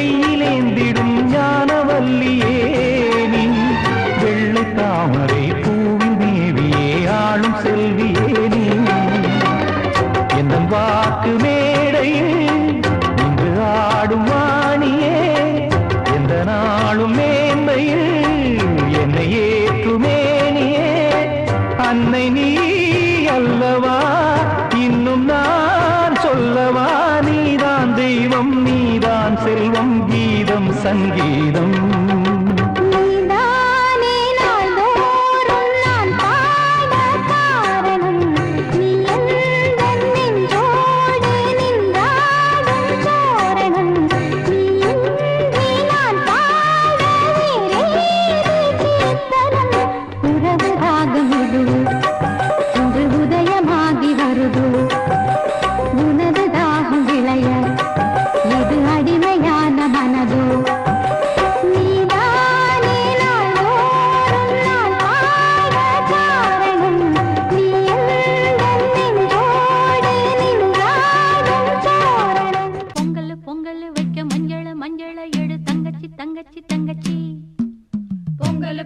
கையிலேந்திடும் ஞானவல்லியே நீ வெள்ளை தாமரை பூவின் தேவியே ஆளும் செல்வியே நீ என் வாக்கு மேடையில் இன்று ஆடும் வாணியே எந்த நாளும் மேன்மையில் என்னை ஏற்றுமேனியே அன்னை நீ அல்லவா இன்னும் நான் சொல்லவா நீதான் தெய்வம் நீதான் செல்வம் கீதம் சங்கீதம்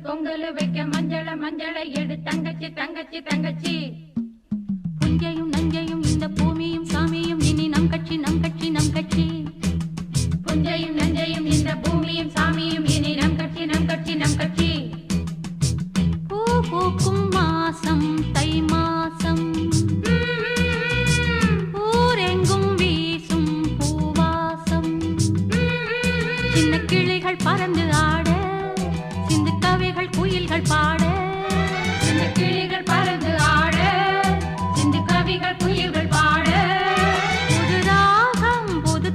பொங்கல் வைக்க மஞ்சள மஞ்சள எடு தங்கச்சி தங்கச்சி தங்கச்சி புஞ்சையும் நஞ்சையும் இந்த பூமியும் சாமியும் இனி நம் கட்சி நம் கட்சி நம் கட்சி புஞ்சையும் நஞ்சையும் இந்த பூமியும் சாமியும் இனி நம் கட்சி நம் கட்சி நம் கட்சி பூ பூக்கும் மாசம் தை மாசம் ஊரெங்கும் வீசும் பூவாசம் சின்ன கிளிகள் பறந்து ஆட சிந்து கவிகள் குயில்கள் பாட சின்ன கிளிகள் பறந்து ஆட சிந்து கவிகள் குயில்கள் பாட புது ராகம் புது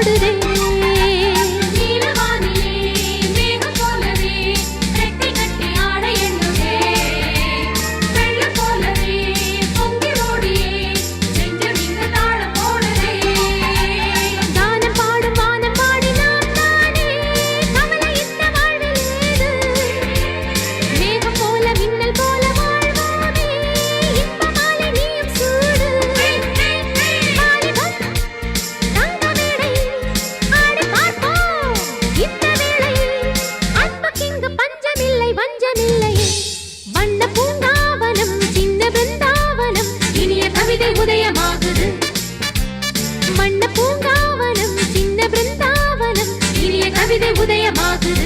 போடுதே நீலவானிலே மேகம் போலவே ரெக்கை கட்டி ஆட எண்ணுதே வெள்ளம் போலவே பொங்கி ஓடியே நெஞ்சம் இங்கு தாளம் போடுதே கானம் பாடும் வானம் பாடி நாம் தானே கவலை இந்த வாழ்வில் ஏது மேகம் போல மின்னல் போல வாழ்வோமே இன்பமாலை நீயும் சூடு வாலிபம் தங்க மேடை ஆடி பார்ப்போம் இந்த வேளை அன்புக்கிங்கு பஞ்சமில்லை வஞ்சமில்லை வண்ண பூங்காவனம் சின்ன பிருந்தாவனம் இனிய கவிதை உதயமாகுது வண்ண பூங்காவனம் சின்ன பிருந்தாவனம் இனிய கவிதை உதயமாகுது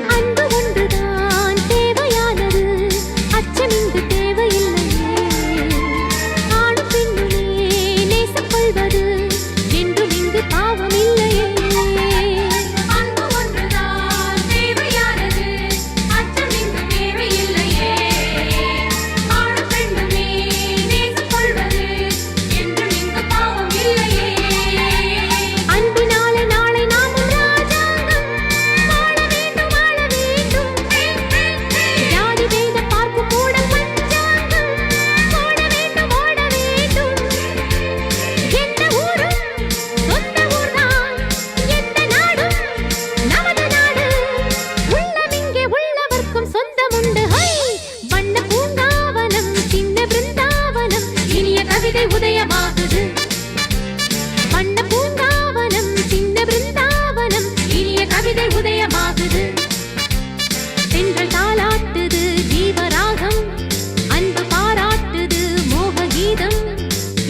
அன்பு ஒன்றுதான் தேவையானது அச்சமிங்கு தேவையில்லையே ஆணும் பெண்ணுமே நேசம் கொள்வது என்றும் இங்கு பாவம் இல்லையே அன்பு ஒன்றுதான் தேவையானது அச்சமிங்கு தேவையில்லையே ஆணும் பெண்ணுமே நேசம் கொள்வது என்றும் இங்கு பாவம் இல்லையே அன்பினாலே நாளை நாமும் ராஜாங்கம் வாழ வேண்டும் வாழ வேண்டும் ஜாதி வேத பார்க்கும் கூட பஞ்சாங்கம் ஓட வேண்டும் ஓட வேண்டும் எந்த ஊரும் சொந்த ஊர்தான் எந்த நாடும் நமது நாடு உள்ளமிங்கே உள்ளவர்க்கும் சொந்தமுண்டு ஹை வண்ண பூங்காவனம் சின்ன பிருந்தாவனம் இனிய கவிதை உதயமாகுது வண்ண பூங்காவனம் சின்ன பிருந்தாவனம் இனிய கவிதை உதயமாகுது தென்றல் தாலாட்டுது ஜீவராகம் அன்பு பாராட்டுது மோக கீதம்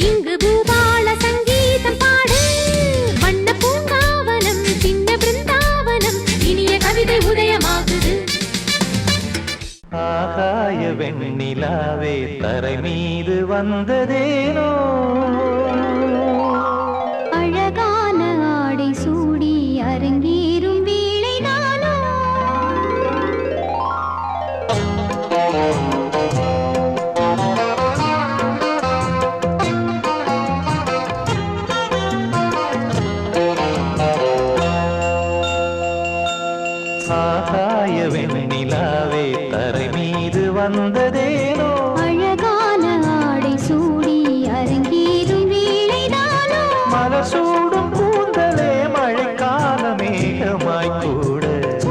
இங்கு பூபால சங்கீதம் பாடு வண்ண பூங்காவனம் சின்ன பிருந்தாவனம் இனிய கவிதை உதயமாகுது ஆகாய வெண்ணிலாவே தரை மீது வந்ததேனோ அழகான ஆடை சூடி அரங்கேறும் வேளைதானோ ஆகாய வெண்ணிலாவே தரை மீது வந்ததேனோ அழகான ஆடை சூடி அரங்கேறும் வேளைதானோ மலர் சூடும் கூந்தலே மழைக்கால மேகமாய் கூட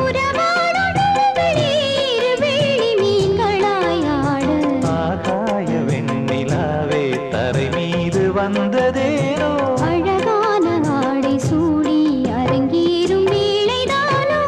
உறவாடுங்களே இருவேளி மீன்களாய் ஆட ஆகாய வெண்ணிலாவே தரை மீது வந்ததேனோ அழகான ஆடை சூடி அரங்கேறும் வேளைதானோ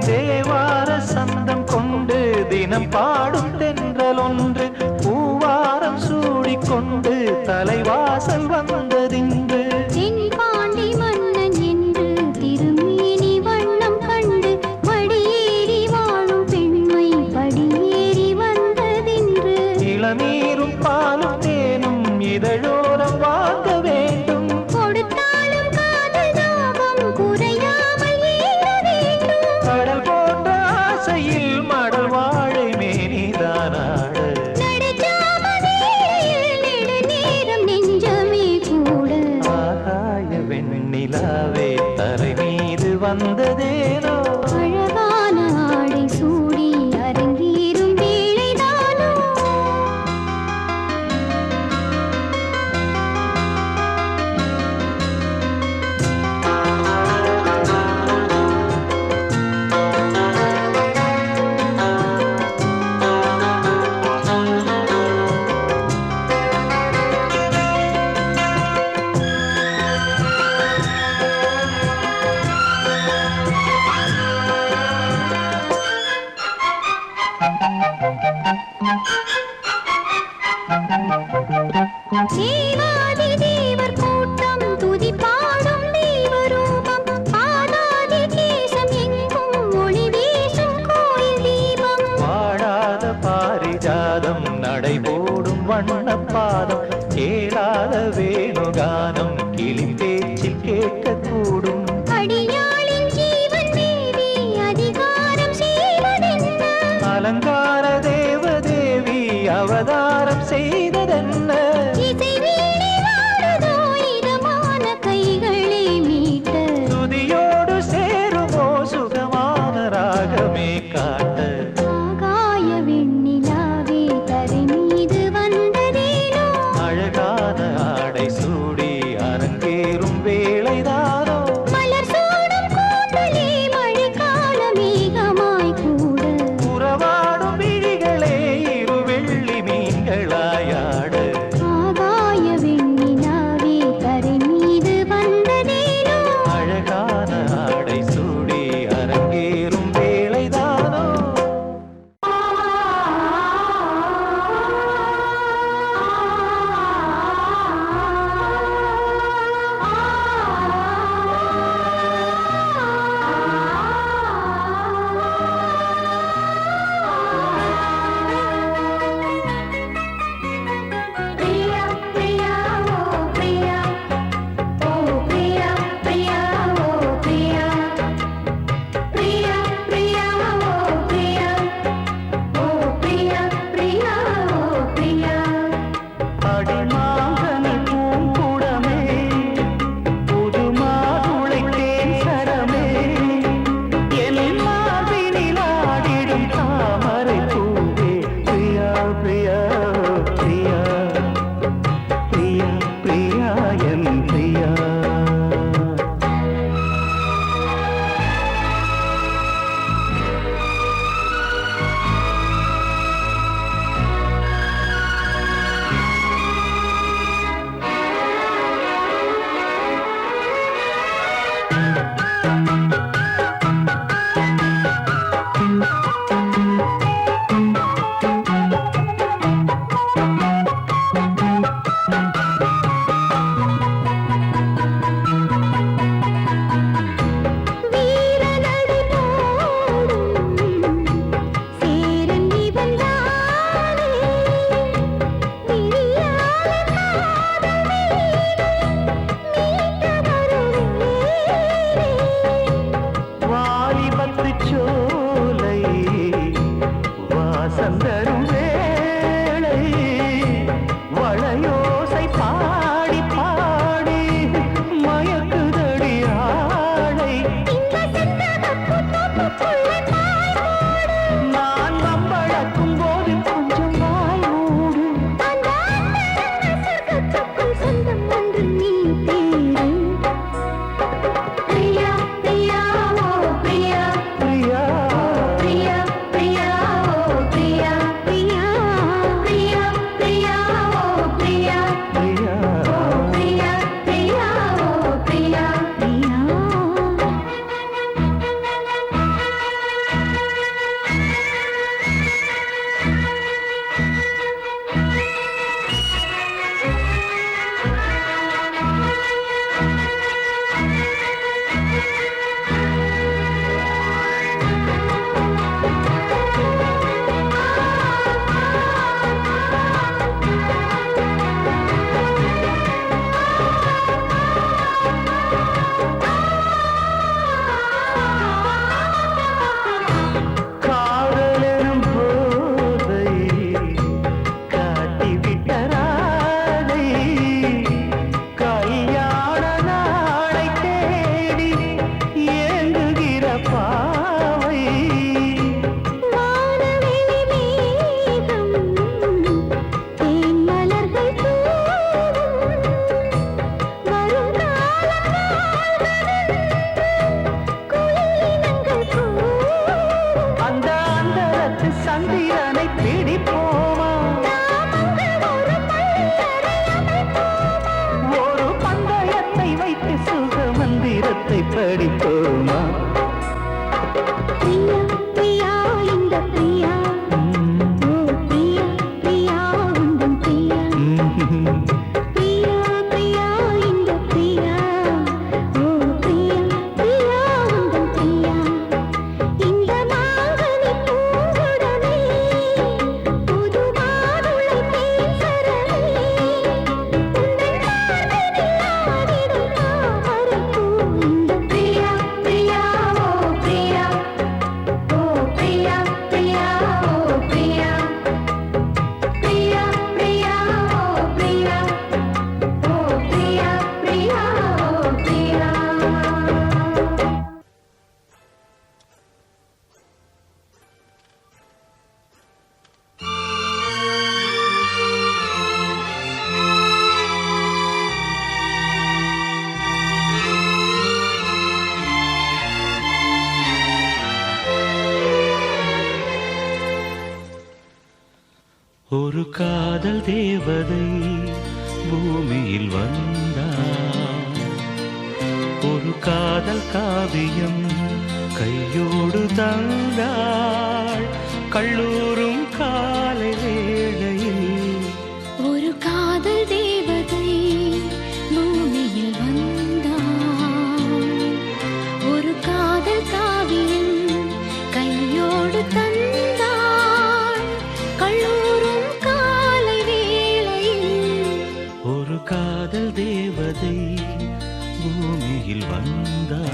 தேவார சந்தம் கொண்டு தினம் பாடும் தென்றல் ஒன்று பூவாரம் சூடிக்கொண்டு தலைவாசல் வந்ததின்று தென்பாண்டி மன்னன் என்று திருமேனி வண்ணம் கண்டு படியேறி வாழும் பெண்மை படியேறி வந்ததின்று இளநீரும் பாலும் தேனும் இதழோரம் வாங்க வேண்டும் கொடுத்தாலும் காதல் தாபம் குறையாமல் ஏற வேண்டும் கடல் போன்ற ஆசையில் மடல் வாழை மேனிதானாட நடுச்சாம வேளையில் நெடுநேரம் நெஞ்சமே தேவாதி தேவர் கூட்டம் துதி பாடும் தெய்வரூபம் பாதாதி தேசம் எங்கும் ஒளி வீசும் கோயில் தீபம் பாடாத பாரிஜாதம் நடைபோடும் வண்ணப்பாதம் கேளாத வேணுகானம் கிளி பேச்சில் கேட்கக்கூடும் அடியாளின் ஜீவன் தேவி அதிகாரம் செய்வதென்ன அலங்கார தேவதேவி அவதாரம் செய்ததென்ன இசை வீணை வாடுதோ இதமான கைகளை மீட்ட துதியோடு சேருமோ சுகமான ராகமே காட்ட ஆகாய வெண்ணிலாவே தரை மீது வந்ததேனோ அழகான ஆடை சூடி அரங்கேறும் வேளைதானோ மலர் சூடும் கூந்தலே மழைக்கால மேகமாய் கூட உறவாடும் விழிகளே இரு வெள்ளி மீன்களாயாட ஆகாய வெண்ணிலாவே தரை மீது வந்ததேனோ அழகான ஆடை சூடி அரங்கேறும் வேளைதானோ பிரியா பிரியா ஓ பிரியா ஓ பிரியா பிரியா ஓ பிரியா பிரியா பிரியா ஓ பிரியா ஓ பிரியா பிரியா ஓ பிரியா அடிமாங்கனல் பூங்குடமே புது மாதுளை தேன் சரமே என் மார்பினில் ஆடிடும் தாமரை பூவே பிரியா பிரியா பிரியா பிரியா பிரியா என் பிரியா வீரநடை போடும் சேரன் இவன்தானே விழியால காதல் மீட்ட வருவேனே வாலிபத்து சோலை வாசந்தரும் வேளை வளையோசை பாடி பாடி மயக்குதடி ஆடை இந்த செந்தகப்பு தோப்புக்குள்ள தாய் போடு நான் நம்பழக்கும் போது கொஞ்சம் வாய் மூடு அந்த அந்தரங்க சொர்க்கத்துக்குள் சொந்தம் ஒன்று நீ தேடு பிரியா பிரியா ஓ பிரியா பிரியா பிரியா பிரியா ஓ பிரியா பிரியா ஒரு காதல் தேவதை பூமியில் வந்தாள். ஒரு காதல் காவியம் கையோடு தந்தாள். கல்லூரும் காலை வேளையில் ஒரு காதல் தேவதை பூமியில் வந்தாள். ஒரு காதல் காவியம் கையோடு தந்தாள். கல்லூரும் காலை வேளையில் ஒரு காதல் தேவதை பூமியில் வந்தாள்.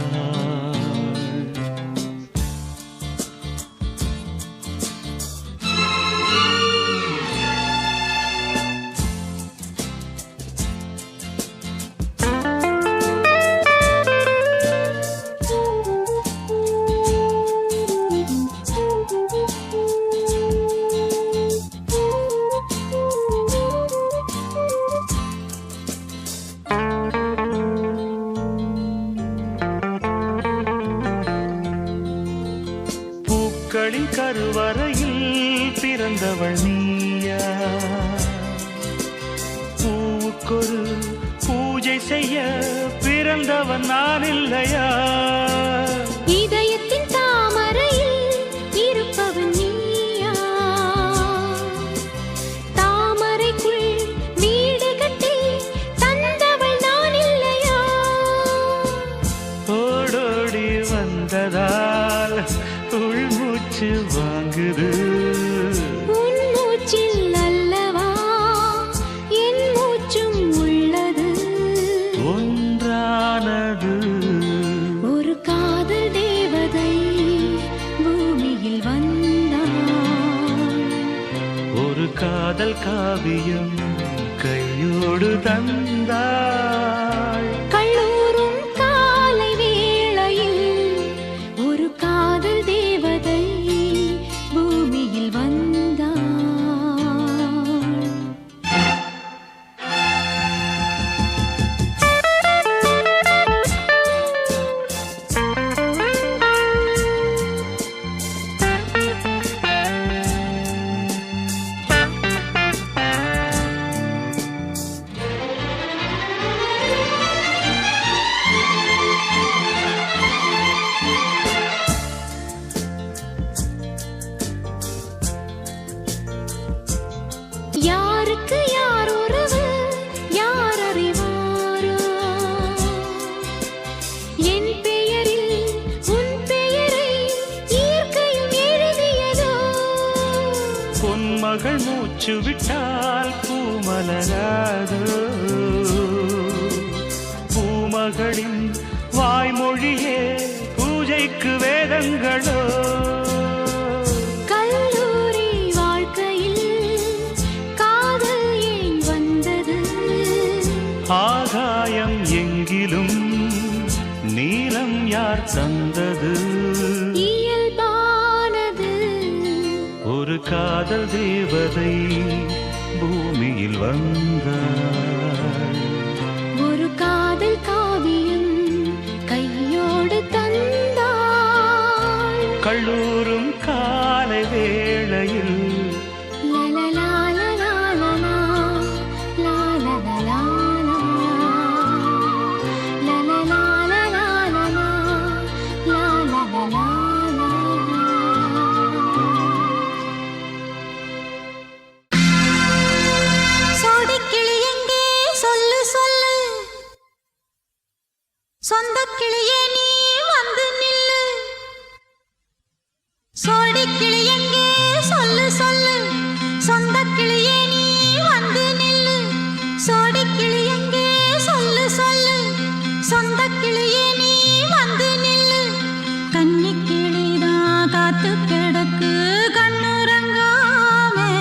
பூக்களின் கருவறையில் பிறந்தவள் நீயா? பூவுக்கொரு பூஜை செய்ய பிறந்தவன் நான் இல்லையா? இதயத்தின் தாமரையில் இருப்பவன் நீயா? தாமரைக்குள் வீடு கட்டி தந்தவள் நான் இல்லையா? ஓடோடி வந்ததால் உள்மூச்சு வாங்குது. உன் மூச்சில் அல்லவா என் மூச்சும் உள்ளது. ஒன்றானது ஒரு காதல் தேவதை பூமியில் வந்தாள். ஒரு காதல் காவியம் கையோடு தந்தாள். கல்லூரும் காலை வேளையில் ஒரு காதல் தேவதை பூமியில் வந்தாள். யாருக்கு யார் உறவு யார் அறிவாரோ? என் பெயரில் உன் பெயரை இயற்கையும் எழுதியதோ? பொன்மகள் மூச்சு விட்டால் பூமலராதோ? பூமகளின் வாய்மொழியே பூஜைக்கு வேதங்களோ? கல்லூரி வாழ்க்கையில் காதல் ஏன் வந்தது? ஆகாயம் எங்கிலும் நீலம் யார் தந்தது? இயல்பானது ஒரு காதல் தேவதை பூமியில் வந்தாள். ஒரு காதல் காவியம் கையோடு தந்தாள். கல்லூரும் காலை வேளையில் லலலாலலாலலா, லாலலலாலா, லலலாலலாலலா, லாலலலாலா. சோடிக்கிளி எங்கே சொல்லு சொல்லு, சொந்தக் கிளியே நீ வந்து நில்லு. சோடிக்கிளி எங்கே சொல்லு சொல்லு, சொந்தக் கிளியே நீ வந்து நில்லு. சோடிக்கிளி எங்கே சொல்லு சொல்லு, சொந்தக் கிளியே நீ வந்து நில்லு. கன்னிக் கிளிதான் காத்து கிடக்கு கண்ணுறங்காமே,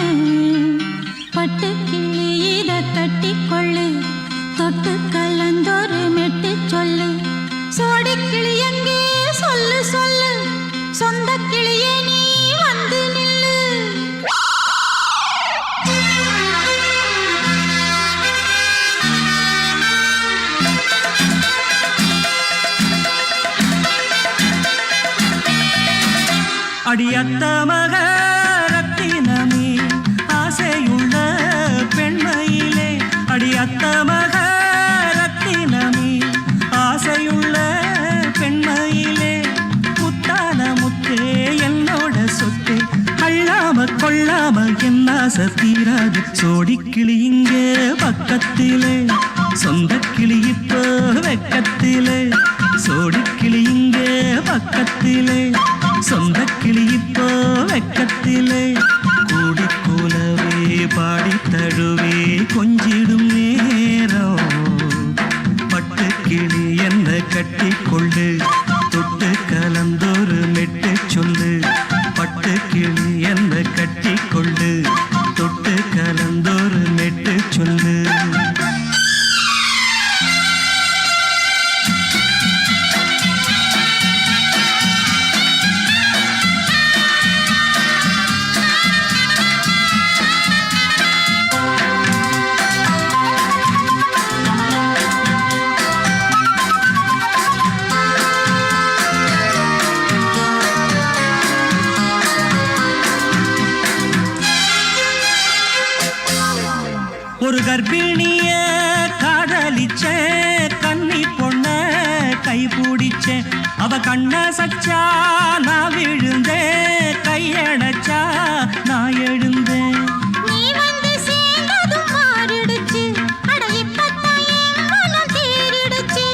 பட்டுக் கிளி இத கட்டிக்கொள்ளு, தொட்டு கலந்தொரு மெட்டு சொல்லு. சோடிக்கிளி எங்கே சொல்லு சொல்லு, சொந்தக் கிளியே நீ வந்து நில்லு. அடியத்த மக ரத்தினமே ஆசைய என்ன சத்தீராது சோடிக்கிளி இங்கே பக்கத்திலே சொந்த கிளி இப்போ வெக்கத்திலே சோடிக்கிளி இங்கே பக்கத்திலே சொந்த கிளி இப்போ வெக்கத்திலே கூடிக்கூலவே பாடி தழுவே கொஞ்சிடும் நேரம் பட்டு கிளி என்ன கட்டி கொண்டு தொட்டு கலந்தொரு மெட்டு சொல்லு பட்டு கிளி என்ன கட்டி கொண்டு தொட்டு கலந்தொரு மெட்டு சொல்லு ஒரு கர்ப்பிணிய காதலிச்ச கன்னி பொண்ண கை பிடிச்ச அவ கண்ண சச்சா நான் விழுந்தேன் கையணைச்சா நான் எழுந்தேன் நீ வந்து சேர்ந்ததும் மாறிடுச்சு அட இப்பத்தான் என் மனம் தேறிடுச்சு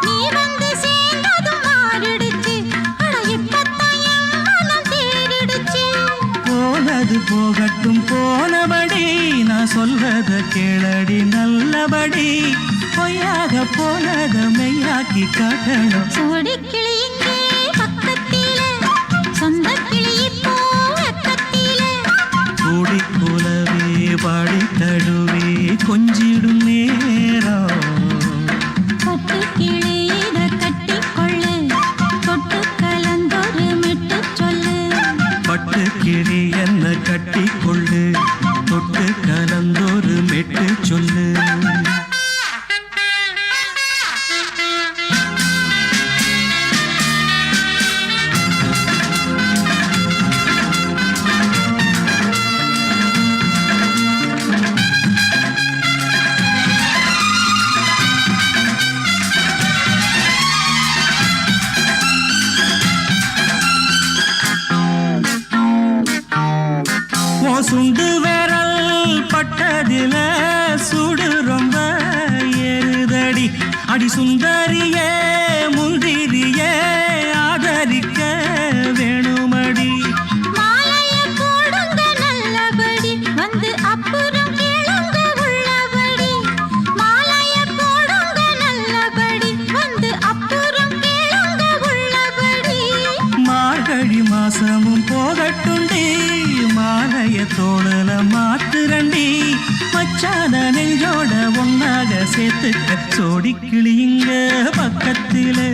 நீ வந்து சேர்ந்ததும் மாறிடுச்சு அட இப்பத்தான் என் மனம் தேறிடுச்சு போனது போகட்டும் போனபடி நான் சொல்றத கேளடி நல்லபடி பொய்யாக போனத மெய்யாக்கி காட்டணும் சோடிக்கிளி இங்கே பக்கத்திலே சொந்த கிளி இப்போ வெக்கத்திலே கூடி கூலவே பாடி தழுவே கொஞ்சிடும் நேரம் பட்டு கிளி இத கட்டிக்கொள்ளு தொட்டு கலந்தொரு மெட்டு சொல்லு பட்டு கிளி என்ன கட்டி கொள்ளு தொட்டு கலந்தொரு மெட்டு சொல்லு சுண்டு விரல் பட்டதில சுடு ரொம்ப ஏறுதடி அடி சுந்தரியே முந்திரியே ஆதரிக்க வேணுமடி மாலைய போடுங்க நல்லபடி வந்து அப்புறம் கேளுங்க உள்ளபடி மாலைய போடுங்க நல்லபடி வந்து அப்புறம் கேளுங்க உள்ளபடி மார்கழி மாசமும் போகட்டுண்டி மாலைய தோழல மாத்துரண்டி மச்சான நெஞ்சோட ஒன்னாக சேர்த்துக்க சோடிக்கிளி இங்க பக்கத்திலே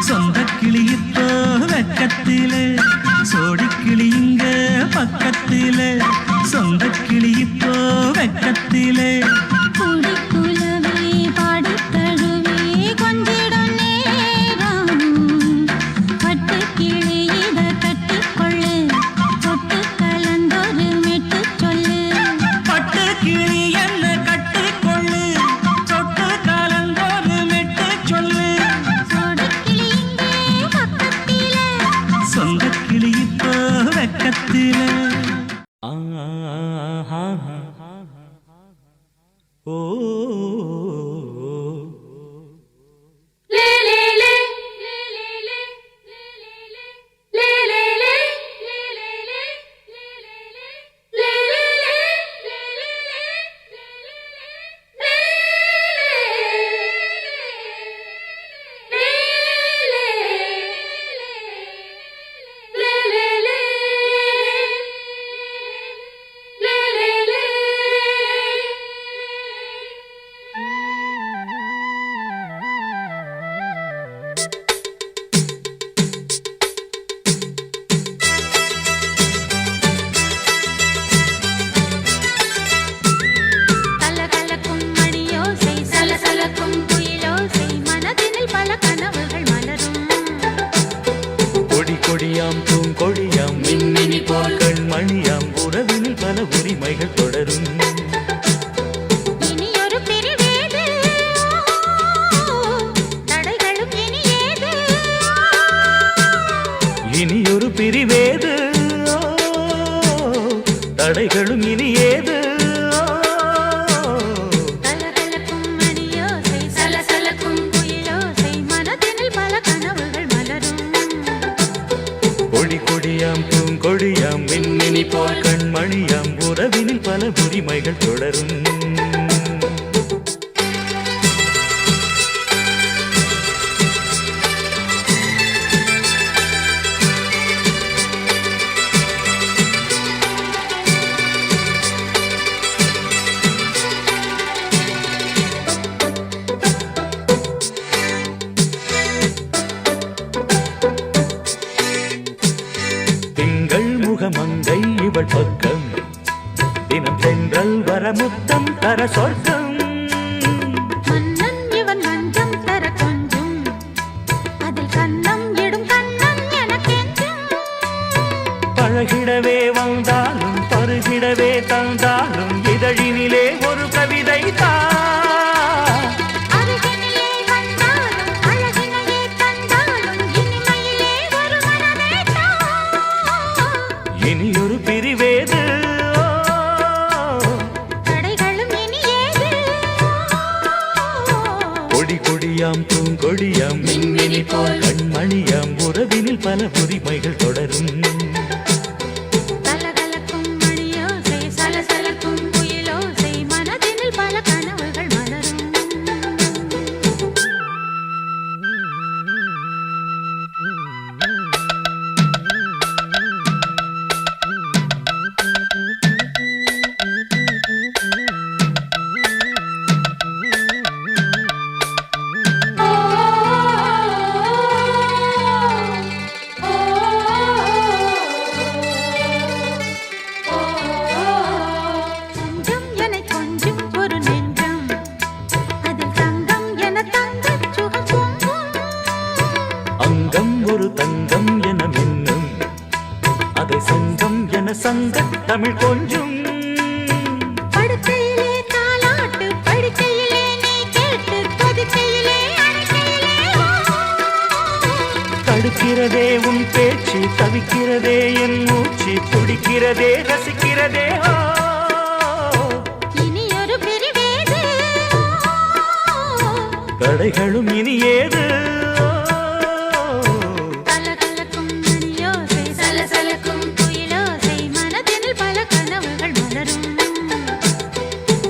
சொந்த கிளி இப்போ வெக்கத்திலே சோடிக்கிளி இங்க பக்கத்திலே சொந்த கிளி இப்போ வெக்கத்திலே குடிக்குலவே பாடி தழுவே கொஞ்சிடும் நேரம் பட்டு கிளி இத கட்டிக்கொள்ளு தொட்டு கலந்தொரு மெட்டு சொல்லு பட்டு கிளி என்ன கட்டி கொள்ளு தொட்டு கலந்தொரு மெட்டு சொல்லு சோடிக்கிளி இங்கே பக்கத்திலே சொந்த கிளி இப்போ வெக்கத்திலே ஓ லே லே லே லே லே லே லே லே லே கொடியாம் பூங்கொடியாம் மின்மினி போல் கண்மணியாம் உறவினில் பல உரிமைகள் தொடரும். இனியொரு பிரிவேது தடைகளும் இனியேது, இனியொரு பிரிவேது தடைகளும் தடைகளும் இனி ஏது கலகலக்கும் மணியோசை சலசலக்கும் குயிலோசை மனதினில் பல கனவுகள் மலரும் கொடி கொடியாம் பூங்கொடியாம் மின்மினி போல் கண்மணியாம் உறவினில் பல உரிமைகள் தொடரும் மங்கை இவள் பக்கம் தினம் தென்றல் வர முத்தம் தர சொர்க்கம் மன்னன் இவன் மஞ்சம் தர கொஞ்சம் அதில் கண்ணம் இடும் கண்ணம் எனக்கென்றும் பழகிடவே வந்தாலும் பருகிடவே தந்தாலும் இதழினிலே ஒரு கவிதை தான் இனியொரு பிரிவேது தடைகளும் இனி ஏது கொடி கொடியாம் பூங்கொடியாம் மின்மினி போல் கண்மணியாம் உறவினில் பல உரிமைகள் தொடரும் கலகலக்கும் மணியோசை சலசலக்கும் குயிலோசை மனதினில் பல கனவுகள் மலரும் அங்கம் ஒரு தங்கம் என மின்னும் அதை சங்கம் என சங்க தமிழ் கொஞ்சும் படுக்கையிலே தாலாட்டு படுக்கையிலே நீ கேட்டு கொதிக்கையிலே அணைக்கையிலே தடுக்கிறதே உன் பேச்சு தவிக்கிறதே என் மூச்சு துடிக்கிறதே ரசிக்கிறதே இனி ஒரு பிரிவேது தடைகளும் இனி ஏது கலகலக்கும் மணியோசை சலசலக்கும் குயிலோசை மனதினில் பல கனவுகள் மலரும்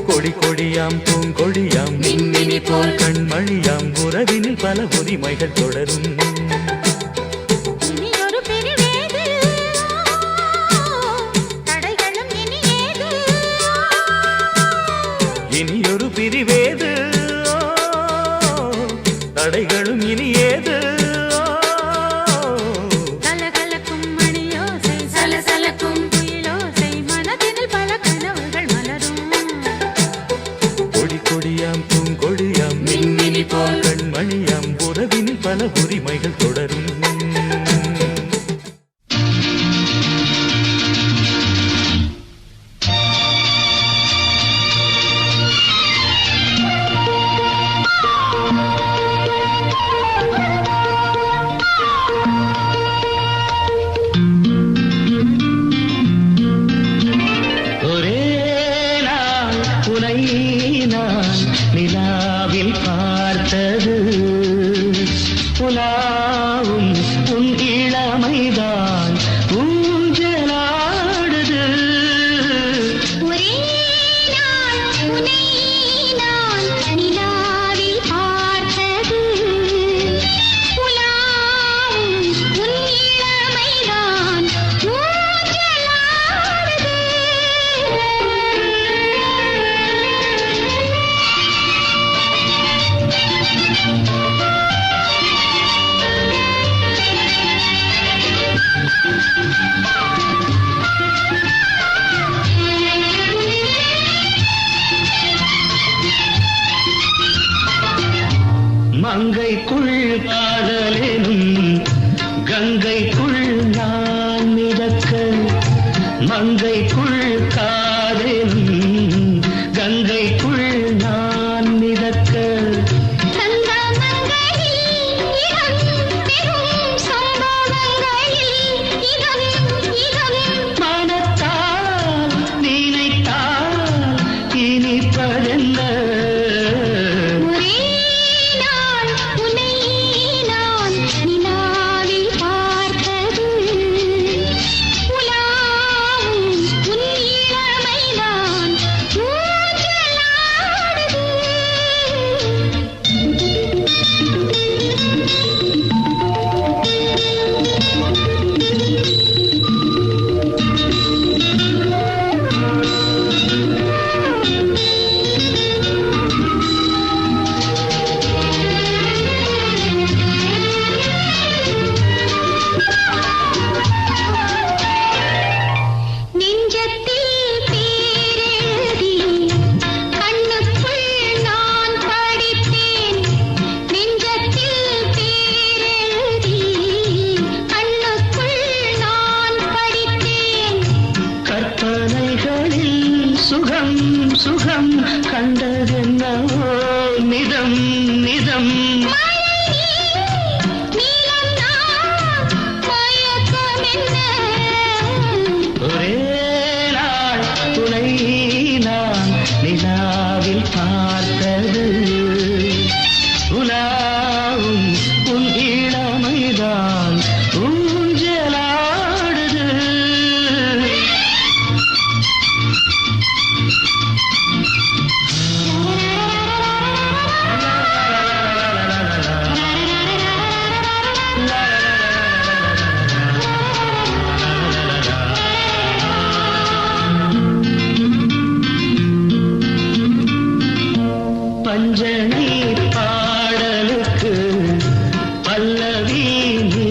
கொடி கொடியாம் பூங்கொடியாம் மின்மினி போல் கண்மணியாம் உறவினில் பல உரிமைகள் தொடரும் இனி ஒரு பிரிவேது தடைகளும் இனி ஏது இனியொரு பிரிவேது தடைகளும் இனி ஏது கலகலக்கும் மணியோசை சலசலக்கும் குயிலோசை மனதினில் பல கனவுகள் மலரும் கொடி கொடியாம் பூங்கொடியாம் மின்மினி போல் கண்மணியாம் உறவினில் பல உரிமைகள் தொடரும் ஒரே நாள் உனை நான் நிலாவில் பார்த்தது புலாவும் உன் இளமைதான் ஊஞ்சலாடுது ஒரே நாள் உன்னை நான் நிலாவில் பார்த்தது புலாவும் உன் இளமைதான் ஊஞ்சலாடுது மங்கைக்குள் காதலெனும் கங்கைக்குள் நான் மிதக்க மங்கைக்குள் காதலெனும் கங்கைக்குள் நான் மிதக்க மனத்தால் நீ சுகம் சுகம் கண்டதென்னவோ நிதம் நிதம் ஒரே நாள் துணை நான் நிலாவில் பார்த்தது உலாவும் உன் இளமைதான் ஊஞ்சலாடுது பஞ்சனை பாடலுக்கு பல்லவி நீ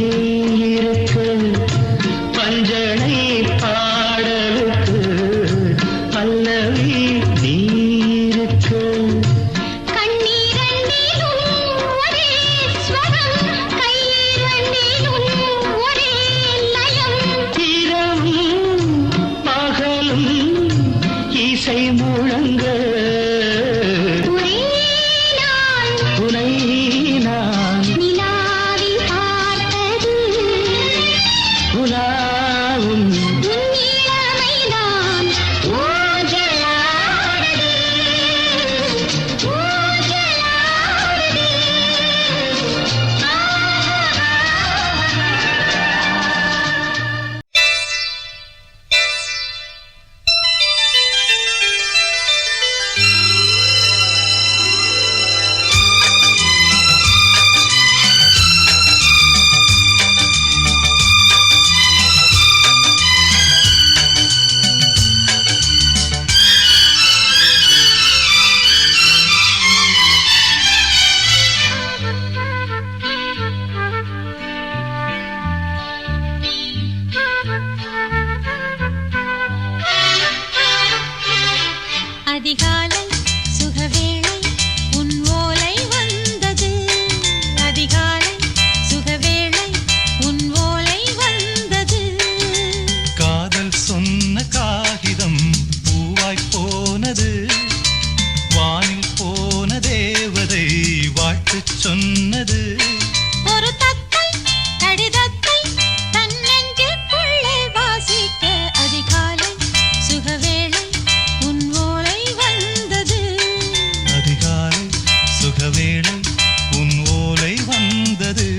இருக்கு பஞ்சனை பாடலுக்கு பல்லவி நீ இருக்கு இரவும் பகலும் இசை முழங்க துணை நான் உலாவும் அதிகாலை சுகவேளை உன் ஓலை வந்தது அதிகாலை சுகவேளை உன் ஓலை வந்தது காதல் சொன்ன காகிதம் பூவாய் போனது வானில் போன தேவதை வாழ்த்துச் சொன்னது ஒரு தத்தை கடிதத்தை தன் நெஞ்சுக்குள்ளே வாசிக்க அதிகாலை சுகவேளை உன் ஓலை வந்தது அதிகாலை சுகவேளை உன் ஓலை வந்தது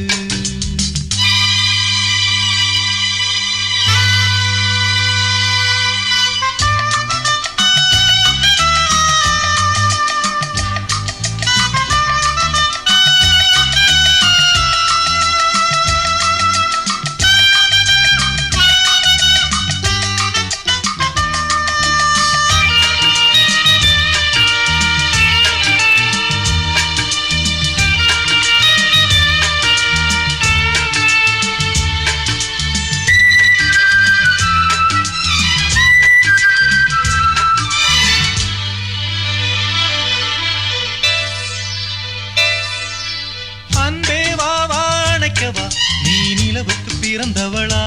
அன்பே வா வாழைக்கவா நீ நிலவுக்கு பிறந்தவளா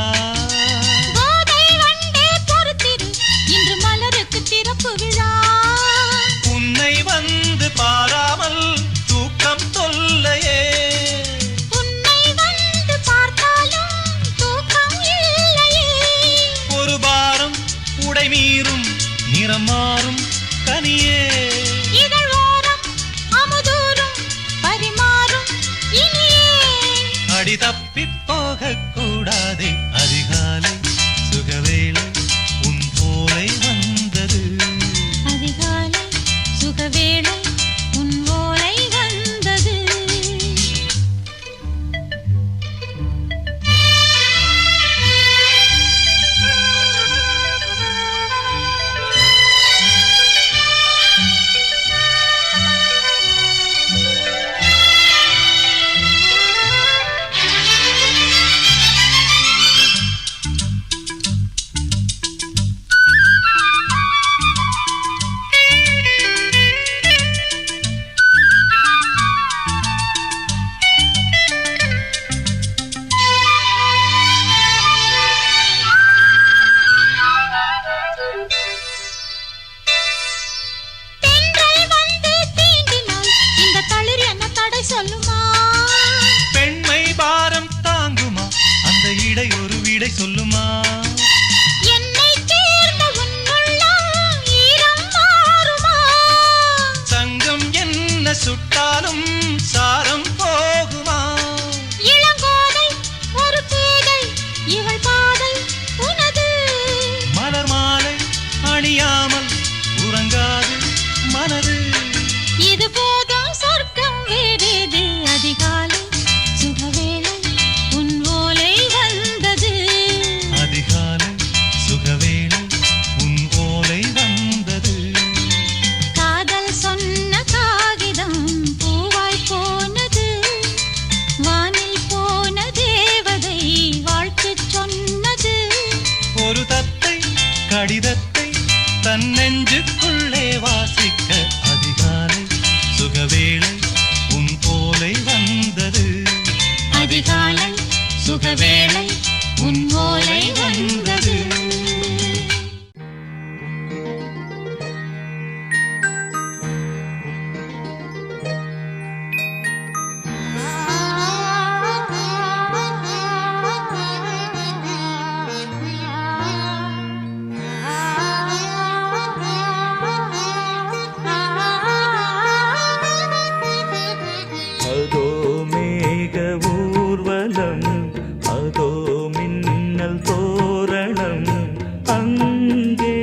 கோதை வண்டே பொறுத்திரு இன்று மலருக்கு திறப்பு விழா உன்னை வந்து பாராமல் தூக்கம் தொல்லையே உன்னை வந்து பார்த்தாலும் தூக்கம் இல்லையே ஒரு பாரம் உடை மீறும் நிறம் மாறும் கனியே இதழ் ஓரம் அமுதூரும் பரிமாறும் இனியே அடி தப்பிப் போகக் கூடாதே அதிகாலை சுகவேளை உன் போலை வந்தது அதிகாலை சுகவேளை உன் ஓலை வந்தது நெஞ்சுக்குள்ளே வாசிக்க அதிகாலை சுகவேளை உன் போலை வந்தது. அதிகாலை சுகவேளை உன் ஓலை வந்தது. அதோ மேக ஊர்வலம், அதோ மின்னல் தோரணம் அங்கே.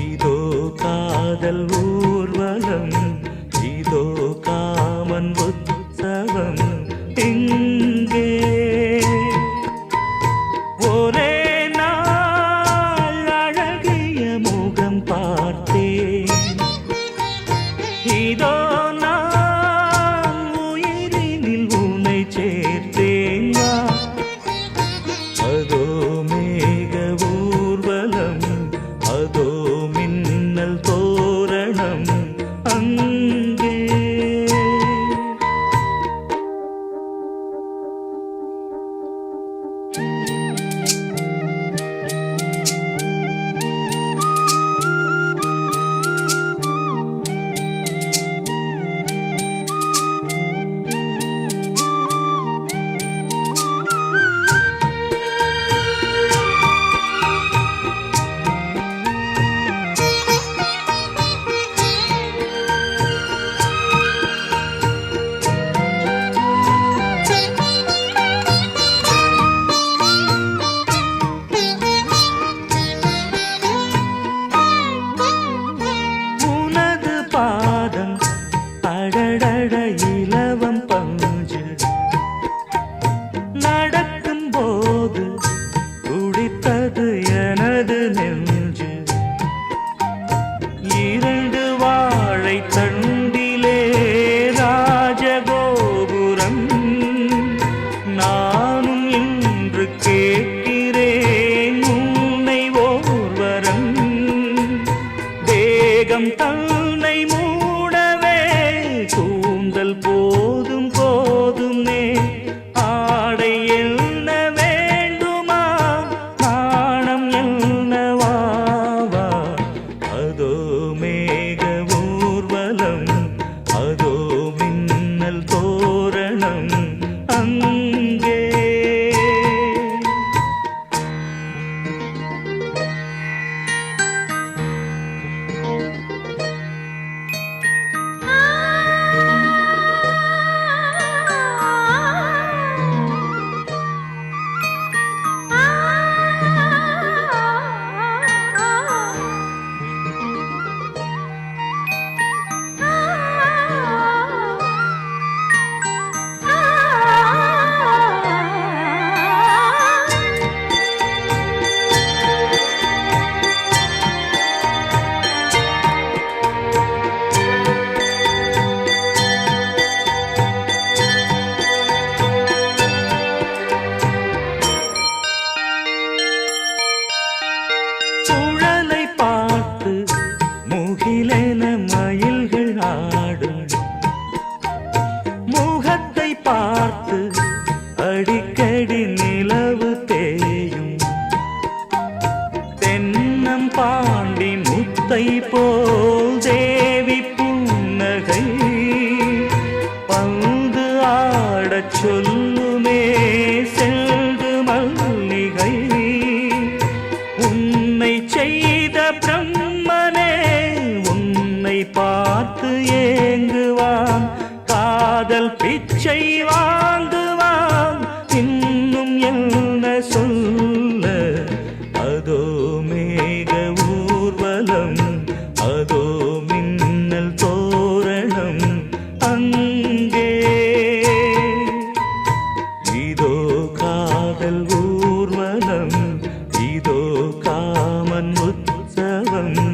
இதோ காதல் ஊர்வலம், இதோ காமன் உற்சவம் எங்கே. ஒரே நாள் அழகிய முகம் பார்த்தேன், இதோ நான் உயிரினில் உன்னை சேர்த்தேன். அதோ மேக ஊர்வலம், அதோ மின்னல் தோரணம் அங்கே. உனது பாதம் அடடட இலவம் பஞ்சு, நடக்கும் போது துடித்தது எனது நெஞ்சு. இரண்டு வாழை தண்டிலே ராஜகோபுரம், நானும் இன்று கேட்கிறேன் உன்னை ஓர்வரம். தேகம் தன்னை மூடவே கூந்தல் போதும் போதுமே, ஆடை என்ன வேண்டுமா நாணம் என்னவாவா. அதோ மேக ஊர்வலம், அதோ மின்னல் தோரணம் அங்கே. சுழலை பார்த்து முகிலென மயில்கள் ஆடும், முகத்தை பார்த்து அடிக்கடி நிலவு தேயும். தென்னம் பாண்டி முத்தை போல் தேவி புன்னகை, பந்து ஆடச் சொல்லுமே செல்து மல்லிகை. உன்னை செய்த பிரம்மனே உன்னை பார்த்து ஏங்குவான், காதல் பிச்சை வாங்குவான், இன்னும் என்ன சொல்ல. அதோ மேக ஊர்வலம், அதோ மின்னல் தோரணம் அங்கே. இதோ காதல் ஊர்வலம், இதோ காமன் உற்சவம்